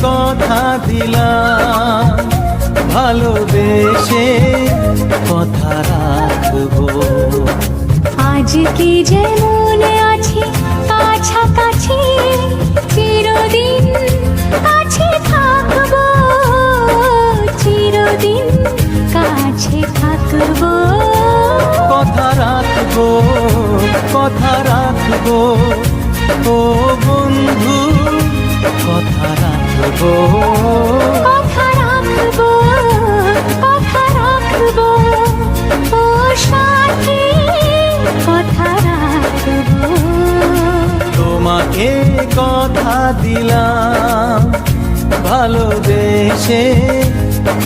কথা দিলাম, ভালোবেসে কথা রাখবো। আজকে যেমন আছি কাছাকাছি, চিরদিন কাছে থাকবো, চিরদিন কাছে থাকবো। কথা রাখবো, কথা রাখবো, ও বন্ধু কথা রাখবো। কথা রাখবো, কথা রাখবো, ও সাথী কথা রাখবো। তোমাকে কথা দিলাম, ভালোবেসে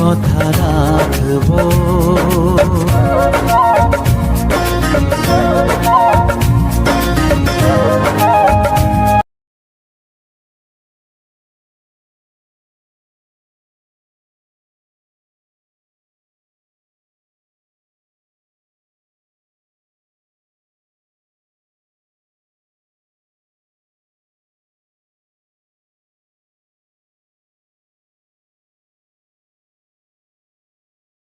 কথা রাখবো।